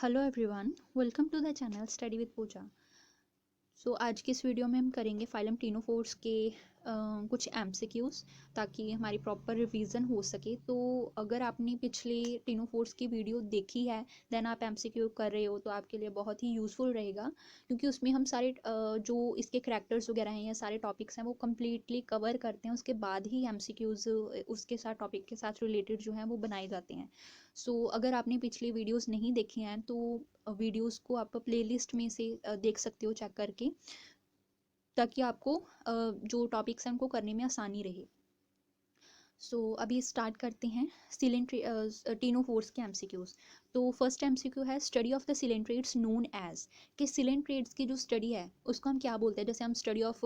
Hello everyone, welcome to the channel study with Pooja. आज की इस वीडियो में हम करेंगे फाइलम टीनोफोर्स के कुछ एमसीक्यूज़ ताकि हमारी प्रॉपर रिवीजन हो सके। तो अगर आपने पिछले टीनोफोर्स की वीडियो देखी है देन आप एमसीक्यू कर रहे हो तो आपके लिए बहुत ही यूज़फुल रहेगा, क्योंकि उसमें हम सारे जो इसके करैक्टर्स वगैरह हैं या सारे टॉपिक्स हैं वो कम्प्लीटली कवर करते हैं। उसके बाद ही एमसीक्यूज़ उसके साथ टॉपिक के साथ रिलेटेड जो हैं वो बनाए जाते हैं। अगर आपने पिछली वीडियोस नहीं देखी हैं तो वीडियोस को आप प्लेलिस्ट में से देख सकते हो चेक करके, ताकि आपको जो टॉपिक्स हैं उनको करने में आसानी रहे। अभी स्टार्ट करते हैं टीनोफोर्स के एमसीक्यूज़। तो फर्स्ट एमसीक्यू है study of the coelenterates known as, कि सिलेंट्रेट्स की जो स्टडी है उसको हम क्या बोलते हैं। जैसे हम स्टडी ऑफ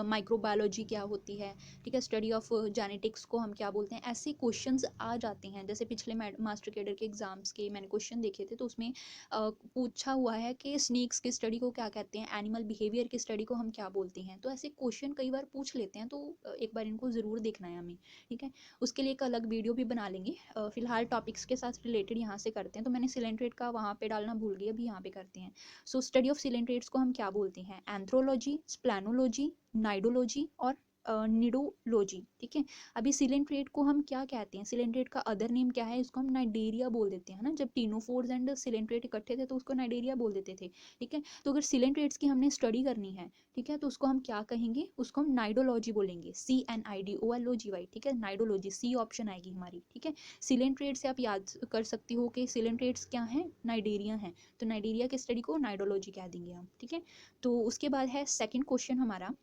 माइक्रोबायोलॉजी क्या होती है, ठीक है, स्टडी ऑफ जेनेटिक्स को हम क्या बोलते हैं। ऐसे क्वेश्चंस आ जाते हैं। जैसे पिछले मास्टर कैडर के एग्जाम्स के मैंने क्वेश्चन देखे थे तो उसमें पूछा हुआ है कि स्नेक्स की स्टडी को क्या कहते हैं, एनिमल बिहेवियर की स्टडी को हम क्या बोलते हैं। तो ऐसे क्वेश्चन कई बार पूछ लेते हैं, तो एक बार इनको ज़रूर देखना है हमें, ठीक है। उसके लिए एक अलग वीडियो भी बना लेंगे। फिलहाल टॉपिक्स के साथ रिलेटेड यहाँ से करते हैं। तो मैंने सिलेंट्रेट का वहाँ पे डालना भूल गई, अभी यहाँ पे करते हैं। स्टडी ऑफ सिलेंट्रेट्स को हम क्या बोलते हैं, एंथ्रोलॉजी, स्प्लैनोलॉजी, नाइडोलॉजी और निडोलॉजी, ठीक है। अभी सिलेंट्रेट को हम क्या कहते हैं, सिलेंट्रेट का अदर नेम क्या है, इसको हम नाइडेरिया बोल देते हैं ना। जब टीनोफोर्स एंड सिलेंट्रेट इकट्ठे थे तो उसको नाइडेरिया बोल देते थे, ठीक है। तो अगर सिलेंट्रेट्स की हमने स्टडी करनी है, ठीक है, तो उसको हम क्या कहेंगे, उसको हम नाइडोलॉजी बोलेंगे, CNIDOLOGY, ठीक है। नाइडोलॉजी सी ऑप्शन आएगी हमारी, ठीक है। सिलेंट्रेट से आप याद कर सकती हो कि सिलेंट्रेट्स क्या हैं, नाइडेरिया हैं, तो नाइडेरिया की स्टडी को नाइडोलॉजी कह देंगे हम, ठीक है। तो उसके बाद है सेकंड क्वेश्चन हमारा,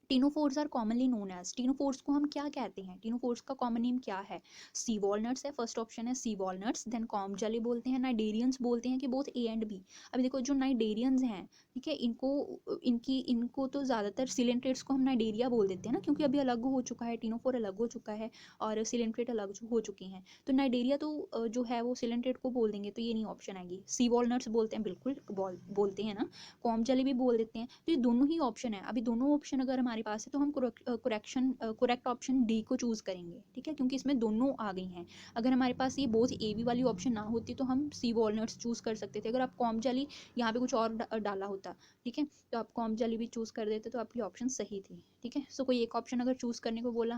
ctenophores are commonly known as, ctenophores को हम क्या कहते हैं, टीनोफोर्स का कॉमन नेम क्या है। सी वॉलनट्स है, फर्स्ट ऑप्शन है सी वॉलनट्स। देन कॉम जेली बोलते हैं, नाइडेरियंस बोलते हैं कि बोथ ए एंड बी। अभी देखो जो नाइडेरियंस हैं, ठीक है, इनको तो ज़्यादातर सिलेंट्रेट्स को हम नाइडेरिया बोल देते हैं ना, क्योंकि अभी अलग हो चुका है, टीनोफोर अलग हो चुका है और सिलेंट्रेट अलग हो चुके हैं। तो नाइडेरिया तो जो है वो सिलेंट्रेट को बोल देंगे, तो ये नहीं ऑप्शन आएगी। सी वॉलनट्स बोलते हैं, बिल्कुल बोलते हैं ना। कॉम जेली भी बोल देते हैं, तो ये दोनों ही ऑप्शन है। अभी दोनों ऑप्शन अगर हमारे पास है तो हम करेक्ट ऑप्शन डी को चूज़ करेंगे, ठीक है, क्योंकि इसमें दोनों आ गई हैं। अगर हमारे पास ये बोथ ए बी वाली ऑप्शन ना होती तो हम सी वॉलनट्स चूज़ कर सकते थे। अगर आप कॉम जेली यहाँ पे कुछ और डाला होता, ठीक है, तो आप कॉम जेली भी चूज़ कर देते तो आपकी ऑप्शन सही थी, ठीक है। कोई एक ऑप्शन अगर चूज़ करने को बोला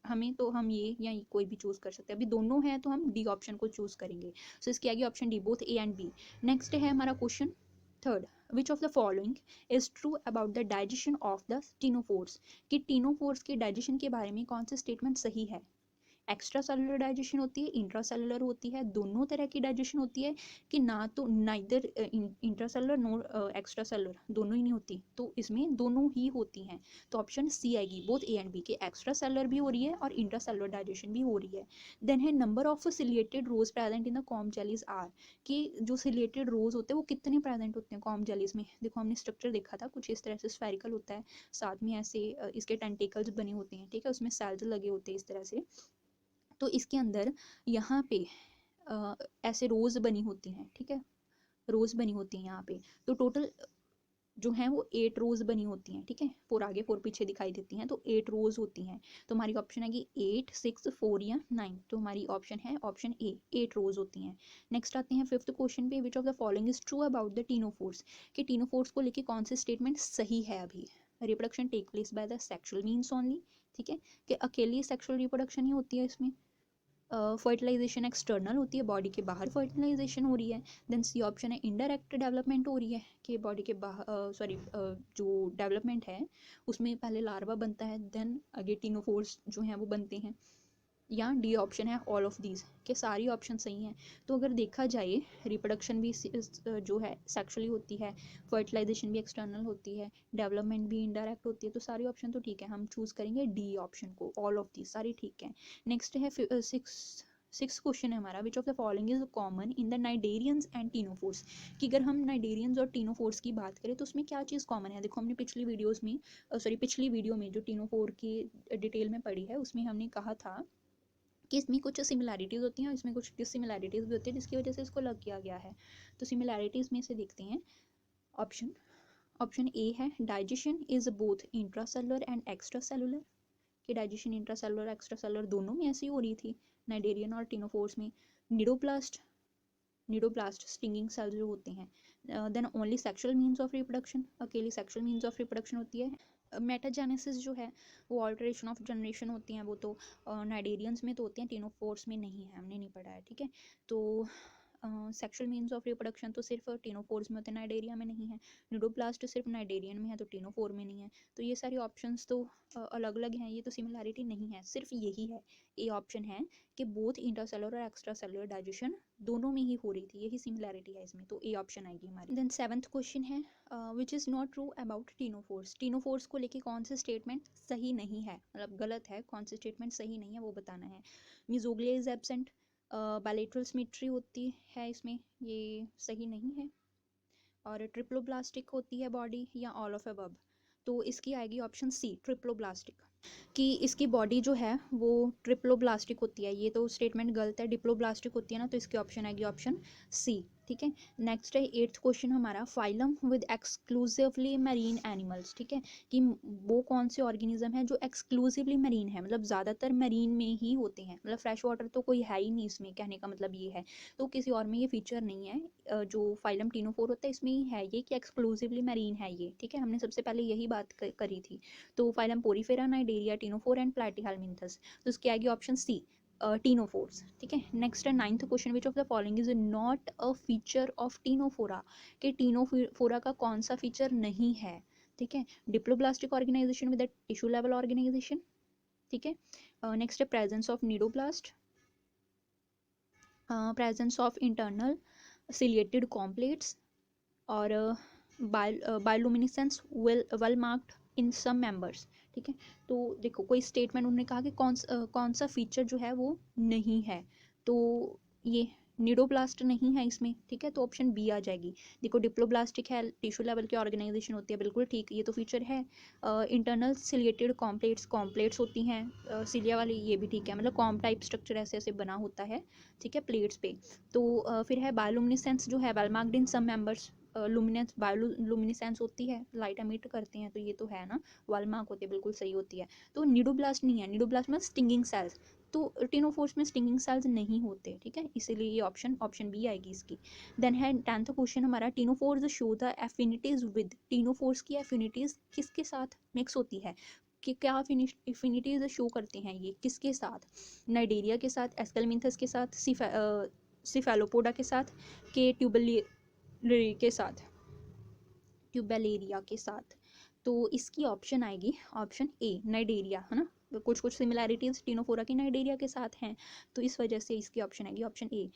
हमें तो हम ये या कोई भी चूज़ कर सकते हैं। अभी दोनों हैं तो हम डी ऑप्शन को चूज़ करेंगे। इसकी आगे option D, both A and B. Next है हमारा question third, which of the following is true about the digestion of the ctenophores, कि टीनोफोर्स के डाइजेशन के बारे में कौन सा स्टेटमेंट सही है। एक्स्ट्रा सेलुलर डाइजेशन होती है, इंट्रा सेलुलर होती है, दोनों तरह की डाइजेशन होती है, कि ना तो नाइदर इंट्रा सेलुलर नोर एक्स्ट्रा सेलुलर, दोनों ही नहीं होती, तो इसमें दोनों ही होती हैं। तो ऑप्शन सी आएगी, बोथ ए एंड बी, के एक्स्ट्रा सेलुलर भी हो रही है और इंट्रा सेलुलर डाइजेशन भी हो रही है। देन है number of ciliated rows present in the comb jellies are, कि जो सिलिएटेड रोज होते हैं वो कितने प्रेजेंट होते हैं कॉम जेलीज में। देखो हमने स्ट्रक्चर देखा था, कुछ इस तरह से स्फेरिकल होता है, साथ में ऐसे इसके टेंटिकल्स बने होते हैं, ठीक है, उसमें सेल्स लगे होते हैं इस तरह से। तो इसके अंदर यहाँ पे ऐसे रोज़ बनी होती हैं, ठीक है, रोज़ बनी होती हैं यहाँ पे। तो टोटल जो हैं वो 8 रोज़ बनी होती हैं, ठीक है, 4 आगे 4 पीछे दिखाई देती हैं, तो 8 रोज़ होती हैं। तो हमारी ऑप्शन आएगी 8, 6, 4 या 9। तो हमारी ऑप्शन है ऑप्शन ए, 8 रोज़ होती हैं। नेक्स्ट आते हैं फिफ्थ क्वेश्चन पे, which of the following is true about the ctenophores, कि टीनोफोर्स को लेके कौन से स्टेटमेंट सही है। अभी reproduction take place by the sexual means only, ठीक है, कि अकेली सेक्सुअल रिप्रोडक्शन ही होती है इसमें। फर्टिलाइजेशन एक्सटर्नल होती है, बॉडी के बाहर फर्टिलाइजेशन हो रही है। देन सी ऑप्शन है इनडायरेक्ट डेवलपमेंट हो रही है, कि बॉडी के बाहर जो डेवलपमेंट है उसमें पहले लार्वा बनता है, देन आगे टीनोफोर्स जो हैं वो बनते हैं। या डी ऑप्शन है ऑल ऑफ दीज, के सारी ऑप्शन सही हैं। तो अगर देखा जाए रिप्रोडक्शन भी जो है सेक्सुअली होती है, फर्टिलाइजेशन भी एक्सटर्नल होती है, डेवलपमेंट भी इनडायरेक्ट होती है, तो सारी ऑप्शन तो ठीक है, हम चूज़ करेंगे डी ऑप्शन को, ऑल ऑफ दीज सारी ठीक है। नेक्स्ट है सिक्स क्वेश्चन है हमारा, विच of the following is common in the cnidarians and ctenophores, कि अगर हम नाइडेरियंस और टीनोफोर्स की बात करें तो उसमें क्या चीज़ कॉमन है। देखो हमने पिछली वीडियो में जो टीनोफोर की डिटेल में पढ़ी है उसमें हमने कहा था कि इसमें कुछ सिमिलैरिटीज़ होती हैं और इसमें कुछ डिसिमिलैरिटीज़ भी होती है, जिसकी वजह से इसको अलग किया गया है। तो सिमिलैरिटीज़ में से देखते हैं। ऑप्शन ऑप्शन ए है digestion is both intracellular and extracellular, कि digestion intracellular extracellular दोनों में ऐसी हो रही थी नाइडेरियन और टीनोफोर्स में। निडोप्लास्ट नीडोब्लास्ट स्टिंगिंग सेल्स जो होते हैं। Then only sexual means of reproduction, अकेली सेक्सुअल मीन्स ऑफ रिप्रोडक्शन होती है। मेटाजेनेसिस जो है वो ऑल्टरेशन ऑफ जनरेशन होती हैं, वो तो नाइडेरियंस में तो होते हैं, टीनोफोर्स में नहीं है, हमने नहीं पढ़ा है, ठीक है। तो सेक्सुअल मीन्स ऑफ रिप्रोडक्शन तो सिर्फ टीनोफोर्स में होते हैं, नाइडेरिया में नहीं है। न्यूडोप्लास्ट सिर्फ नाइडेरियन में है तो टीनोफोर में नहीं है। तो ये सारे ऑप्शंस तो अलग अलग हैं, ये तो सिमिलैरिटी नहीं है, सिर्फ यही है, ए ऑप्शन है कि बोथ इंटरसेलुलर और एक्स्ट्रा सेलुलर डाइजेशन दोनों में ही हो रही थी, यही सिमिलैरिटी है इसमें, तो ए ऑप्शन आएगी हमारी। देन 7th क्वेश्चन है which is not true about ctenophores. Ctenophores को लेके कौन से स्टेटमेंट सही नहीं है, मतलब गलत है, कौन से स्टेटमेंट सही नहीं है वो बताना है। मिजोग्लिया इज एब्सेंट, बायलेटरल सिमेट्री होती है इसमें, ये सही नहीं है। और ट्रिप्लोब्लास्टिक होती है बॉडी, या ऑल ऑफ अबव। तो इसकी आएगी ऑप्शन सी, ट्रिप्लोब्लास्टिक, कि इसकी बॉडी जो है वो ट्रिप्लोब्लास्टिक होती है, ये तो स्टेटमेंट गलत है, डिप्लोब्लास्टिक होती है ना, तो इसकी ऑप्शन आएगी ऑप्शन सी, ठीक है। नेक्स्ट है 8th क्वेश्चन हमारा, phylum with exclusively marine animals, ठीक है, कि वो कौन से ऑर्गेनिज्म है जो एक्सक्लूसिवली मरीन है, मतलब ज़्यादातर मरीन में ही होते हैं, मतलब फ्रेश वाटर तो कोई है ही नहीं इसमें, कहने का मतलब ये है, तो किसी और में ये फीचर नहीं है। जो फाइलम टीनोफोर होता है इसमें ही है ये कि एक्सक्लूसिवली मरीन है ये, ठीक है, हमने सबसे पहले यही बात करी थी। तो phylum Porifera, Cnidaria, ctenophore and प्लैटीहेलमिन्थस, तो इसकी आएगी ऑप्शन सी, टीनोफोर्स, ठीक है। नेक्स्ट है 9th question, which of the following is not a feature of ctenophora, कि टीनोफोरा का कौन सा फीचर नहीं है, ठीक है। Diploblastic organisation with tissue level organisation, ठीक है। नेक्स्ट है presence of cnidoblast, presence of internal ciliated comb plates, और bioluminescence well marked in some members, ठीक है। तो देखो कोई स्टेटमेंट उन्होंने कहा कि कौन सा फीचर जो है वो नहीं है, तो ये नीडोब्लास्ट नहीं है इसमें, ठीक है, तो ऑप्शन बी आ जाएगी। देखो डिप्लोब्लास्टिक है, टिश्यू लेवल की ऑर्गेनाइजेशन होती है, बिल्कुल ठीक, ये तो फीचर है। इंटरनल सिलिएटेड कॉम्प्लेट्स होती हैं सिलिया वाली, ये भी ठीक है, मतलब कॉम टाइप स्ट्रक्चर ऐसे ऐसे बना होता है, ठीक है, प्लेट्स पे। तो फिर है बायोलुमिनेसेंस जो है, well marked in some members, luminance bioluminescence होती है, लाइट एमिट करते हैं, तो ये तो है ना, वाल मार्क होती है, बिल्कुल सही होती है। तो नीडोब्लास्ट नहीं है, नीडोब्लास्ट में स्टिंगिंग सेल्स, तो टीनोफोर्स में स्टिंगिंग सेल्स नहीं होते, ठीक है, इसीलिए ये ऑप्शन बी आएगी इसकी। देन है 10th क्वेश्चन हमारा, ctenophores show the affinities with, ctenophores की एफिनिटीज किसके साथ मिक्स होती है, कि क्या एफिनिटीज शो करते हैं ये किसके साथ, नाइडेरिया के साथ, एस्केलमिंथस के साथ, सिफेलोपोडा के साथ, के के साथ, ट्यूबेलेरिया के साथ। तो इसकी ऑप्शन आएगी ऑप्शन ए, नाइडेरिया, है ना, कुछ कुछ सिमिलैरिटीज टीनोफोरा की नाइडेरिया के साथ हैं, तो इस वजह से इसकी ऑप्शन आएगी ऑप्शन ए।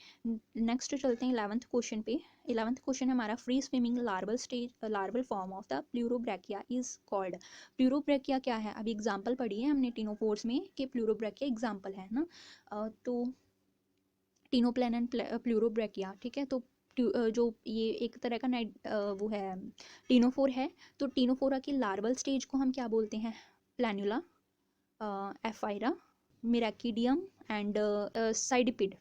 नेक्स्ट चलते हैं 11th क्वेश्चन पे। 11th क्वेश्चन हमारा, free swimming larval form of the pleurobrachia is called. Pleurobrachia क्या है, अभी एग्जाम्पल पढ़ी है हमने टीनोफोर्स में कि प्लूरोब्रैकिया एग्जाम्पल है ना, तो टीनोप्लेन एंड प्लूरोब्रैकिया, ठीक है। तो जो ये एक तरह का वो है टीनोफोर है, तो टीनोफोरा की लार्वल स्टेज को हम क्या बोलते हैं, प्लैन्युला, एफाइरा, मिराकिडियम एंड साइडिपिड।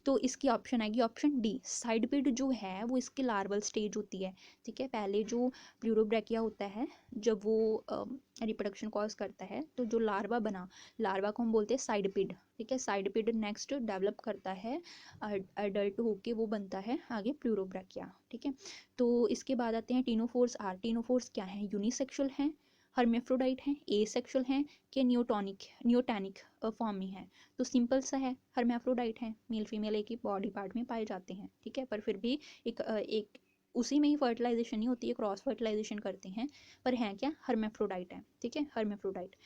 तो इसकी ऑप्शन आएगी ऑप्शन डी, साइडपिड जो है वो इसकी लार्वल स्टेज होती है, ठीक है। पहले जो प्लूरोब्रैकिया होता है जब वो रिप्रोडक्शन कॉज करता है, तो जो लार्वा बना, लार्वा को हम बोलते हैं साइडपिड, ठीक है। साइडपिड नेक्स्ट डेवलप करता है, अडल्ट होके वो बनता है आगे प्लूरोब्रैकिया, ठीक है। तो इसके बाद आते हैं टीनोफोर्स आर। टीनोफोर्स क्या है, यूनिसेक्सुअल हैं, हर्मेफ्रोडाइट हैं, एसेक्सुअल हैं, कि न्यूटैनिक फॉर्म में है। तो सिंपल सा है, हर्मेफ्रोडाइट हैं, मेल फीमेल एक ही बॉडी पार्ट में पाए जाते हैं, ठीक है, पर फिर भी एक उसी में ही फर्टिलाइजेशन नहीं होती है, क्रॉस फर्टिलाइजेशन करते हैं, पर हैं क्या, हर्मेफ्रोडाइट हैं, ठीक है, हर्मेफ्रोडाइट,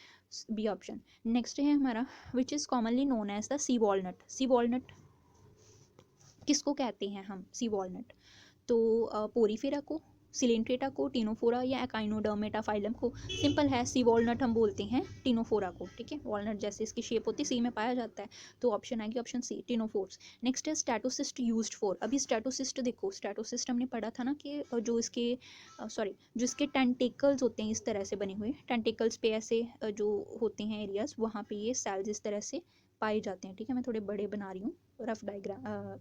बी ऑप्शन। नेक्स्ट है हमारा, which is commonly known as the sea walnut. Sea walnut किसको कहते हैं हम, सी वॉलनट, तो पोरीफेरा को, सिलेंट्रेटा को, टीनोफोरा या एकाइनोडर्मेटा फाइलम को, सिंपल है, सी वॉलनट हम बोलते हैं टीनोफोरा को, ठीक है, वॉलनट जैसे इसकी शेप होती है, सी में पाया जाता है, तो ऑप्शन आएगी ऑप्शन सी, टीनोफोर्स। नेक्स्ट है स्टैटोसिस्ट यूज्ड फॉर। अभी स्टैटोसिस्ट देखो, स्टैटोसिस्ट हमने पढ़ा था ना कि जो इसके जो इसके टेंटिकल्स होते हैं इस तरह से बने हुए, टेंटिकल्स पे ऐसे जो होते हैं एरियाज, वहाँ पे ये सेल्स इस तरह से पाए जाते हैं, ठीक है, मैं थोड़े बड़े बना रही हूँ रफ डायग्राम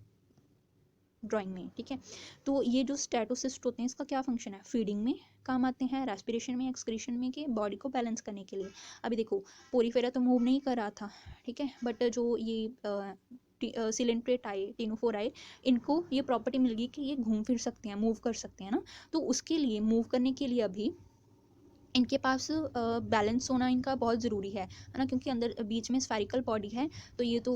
ड्राइंग में, ठीक है। तो ये जो स्टैटोसिस्ट होते हैं इसका क्या फंक्शन है, फीडिंग में काम आते हैं, रेस्पिरेशन में, एक्सक्रीशन में, कि बॉडी को बैलेंस करने के लिए। अभी देखो पोरीफेरा तो मूव नहीं कर रहा था, ठीक है, बट जो ये सिलेंट्रेट आए, टिनोफोर आए, इनको ये प्रॉपर्टी मिल गई कि ये घूम फिर सकते हैं, मूव कर सकते हैं ना। तो उसके लिए मूव करने के लिए अभी इनके पास बैलेंस होना इनका बहुत ज़रूरी है ना, क्योंकि अंदर बीच में स्फेरिकल बॉडी है, तो ये तो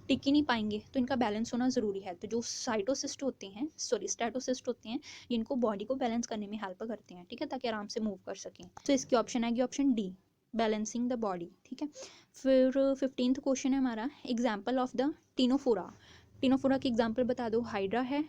टिक ही नहीं पाएंगे, तो इनका बैलेंस होना ज़रूरी है। तो जो साइटोसिस्ट होते हैं, सॉरी स्टैटोसिस्ट होते हैं, ये इनको बॉडी को बैलेंस करने में हेल्प करते हैं, ठीक है, ताकि आराम से मूव कर सकें। तो इसकी ऑप्शन आएगी option D, balancing the body, ठीक है। फिर 15th क्वेश्चन है हमारा, example of the Ctenophora. Ctenophora की एग्जाम्पल बता दो। हाइड्रा है,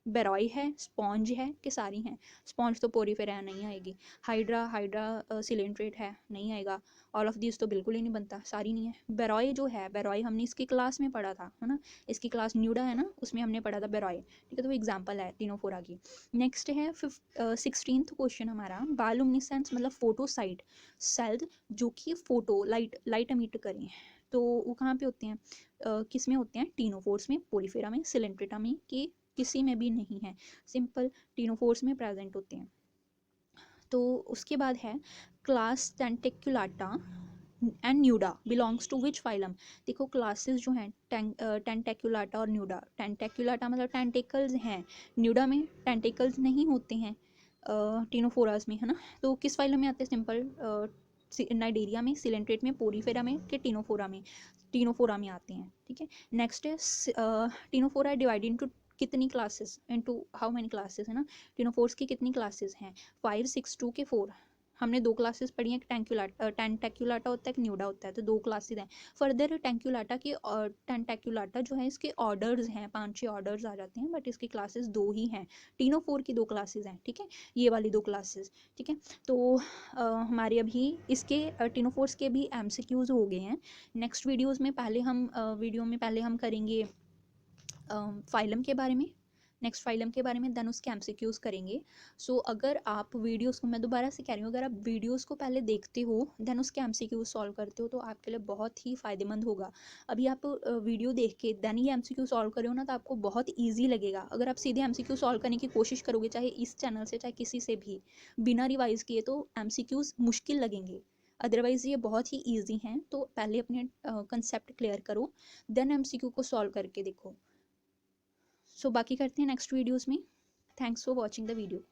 बेरॉय है, स्पॉन्ज है, कि सारी हैं। स्पॉन्ज तो पोरीफेरा नहीं आएगी। हाइड्रा सिलेंट्रेट है, नहीं आएगा। ऑल ऑफ दिस तो बिल्कुल ही नहीं बनता, सारी नहीं है। बेरॉय जो है, बेरॉय हमने इसकी क्लास में पढ़ा था, है ना, इसकी क्लास न्यूडा है ना, उसमें हमने पढ़ा था बेरॉय, ठीक है। तो वो एग्जाम्पल है टिनोफोरा की। नेक्स्ट है 16th क्वेश्चन हमारा, बायोलुमिनेसेंस मतलब फोटोसाइट सेल जो कि फोटो लाइट एमिट करें, तो वो कहाँ पे होते हैं, किस में होते हैं, टिनोफोर्स में, पोरीफेरा में, सिलेंट्रेटा में, कि किसी में भी नहीं है, सिंपल टिनोफोर्स में प्रेजेंट होते हैं। तो उसके बाद है class tentaculata and nuda belongs to which phylum. देखो क्लासेस जो हैं टेंटेक्युलाटा और न्यूडा, टेंटेक्युलाटा मतलब टेंटेकल्स हैं, न्यूडा में टेंटेकल्स नहीं होते हैं, टिनोफोरास में, है ना। तो किस फाइलम में आते हैं, सिंपल नाइडेरिया में, सिलेंट्रेट में, पोरीफेरा में, कि टिनोफोरा में आते हैं, ठीक है। नेक्स्ट है टिनोफोरा डिवाइड इनटू कितनी classes, into how many classes, है ना। टिनोफोर्स की कितनी क्लासेस हैं, 5 6 2 के 4। हमने 2 क्लासेस पढ़ी हैं, टेंटेक्युलाटा होता है, एक न्यूडा होता है, तो 2 क्लासेस हैं। फर्दर टेंक्युलाटा की और टेंटेक्युलाटा जो है इसके ऑर्डर्स हैं, 5-6 ऑर्डर्स आ जाते हैं, बट इसकी क्लासेस 2 ही हैं। टिनोफोर की 2 क्लासेस हैं, ठीक है, ये वाली 2 क्लासेस, ठीक है। तो हमारे अभी इसके टिनोफोर्स के भी एमसीक्यूज हो गए हैं। नेक्स्ट वीडियो में पहले हम करेंगे फाइलम के बारे में, नेक्स्ट फाइलम के बारे में, देन उसके एमसीक्यूज करेंगे। सो अगर आप वीडियोस को, मैं दोबारा से कह रही हूँ, अगर आप वीडियोस को पहले देखते हो देन उसके एमसीक्यूज सॉल्व करते हो तो आपके लिए बहुत ही फ़ायदेमंद होगा। अभी आप वीडियो देख के देन ये एमसीक्यू सॉल्व करो ना, तो आपको बहुत ईजी लगेगा। अगर आप सीधे एमसीक्यू सॉल्व करने की कोशिश करोगे, चाहे इस चैनल से चाहे किसी से भी, बिना रिवाइज किए, तो एमसीक्यूज मुश्किल लगेंगे। अदरवाइज़ ये बहुत ही ईजी हैं। तो पहले अपने कंसेप्ट क्लियर करो, देन एमसीक्यू को सॉल्व करके देखो। सो बाकी करते हैं नेक्स्ट वीडियोज़ में। Thanks for watching the video.